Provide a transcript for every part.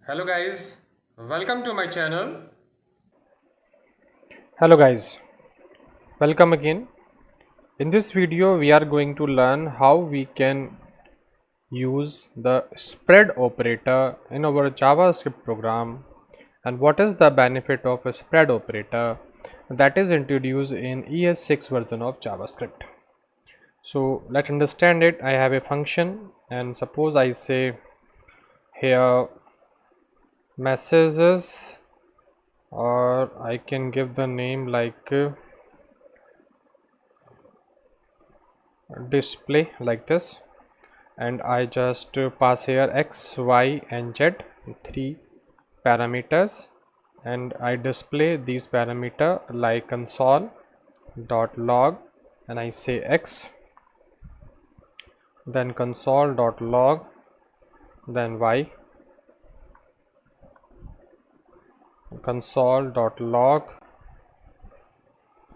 Hello guys, welcome to my channel. Hello guys, welcome again. In this video we are going to learn how we can use the spread operator in our JavaScript program and what is the benefit of a spread operator that is introduced in ES6 version of JavaScript. So let's understand it. I have a function and suppose I say here messages, or I can give the name like display like this, and I just pass here x, y and z, three parameters, and I display these parameter like console.log, and I say x, then console.log, then y, console.log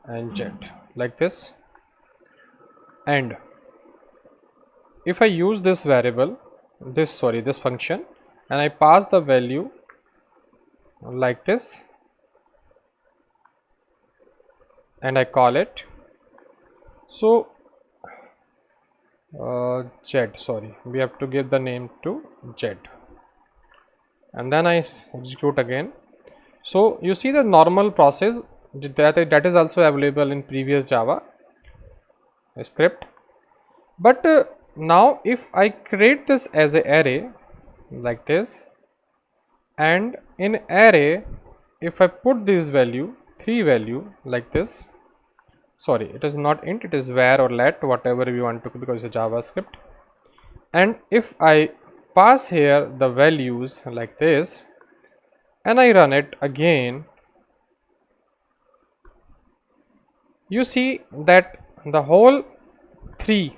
and z like this. And if I use this variable, this function, and I pass the value like this and I call it so we have to give the name to z, and then I execute again. So you see the normal process that is also available in previous Java script, but now if I create this as an array like this, and in array if I put this value, three value like this, sorry, it is not int, it is var or let, whatever we want to, because it's a JavaScript, and if I pass here the values like this and I run it again, you see that the whole three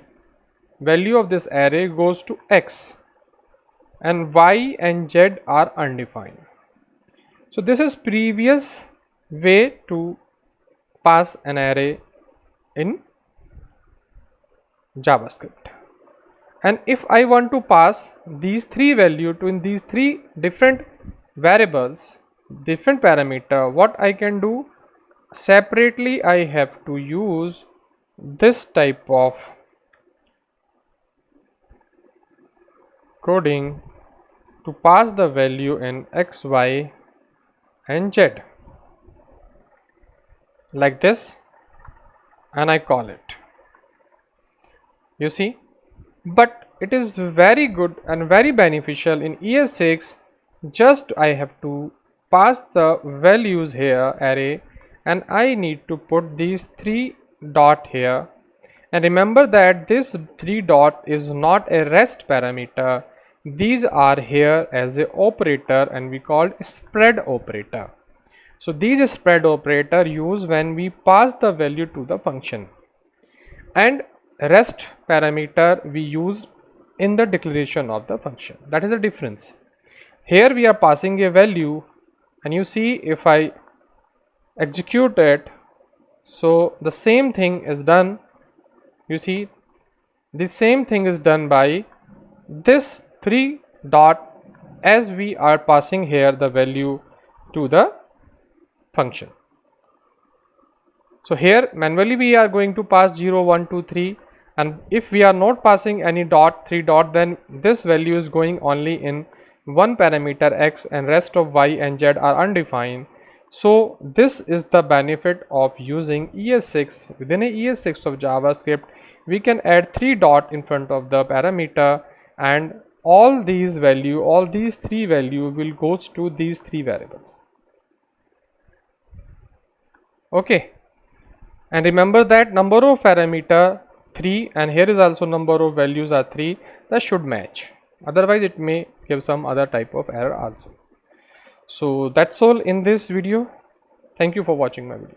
value of this array goes to x, and y and z are undefined. So this is previous way to pass an array in JavaScript. And if I want to pass these three value to in these three different variables, different parameter, what I can do separately, I have to use this type of coding to pass the value in x, y and z like this, and I call it, you see. But it is very good and very beneficial in ES6. Just I have to pass the values here array, and I need to put these three dot here, and remember that this three dot is not a rest parameter. These are here as a operator, and we called spread operator. So these spread operator use when we pass the value to the function, and rest parameter we used in the declaration of the function. That is the difference. Here we are passing a value, and you see if I execute it, so the same thing is done. You see the same thing is done by this three dot, as we are passing here the value to the function. So here manually we are going to pass 0, 1, 2, 3, and if we are not passing any dot, three dot, then this value is going only in one parameter x, and rest of y and z are undefined. So this is the benefit of using ES6. Within a ES6 of JavaScript, we can add three dot in front of the parameter, and all these three value will goes to these three variables. Okay, and remember that number of parameter 3, and here is also number of values are 3, that should match, otherwise it may give some other type of error also. So that's all in this video. Thank you for watching my video.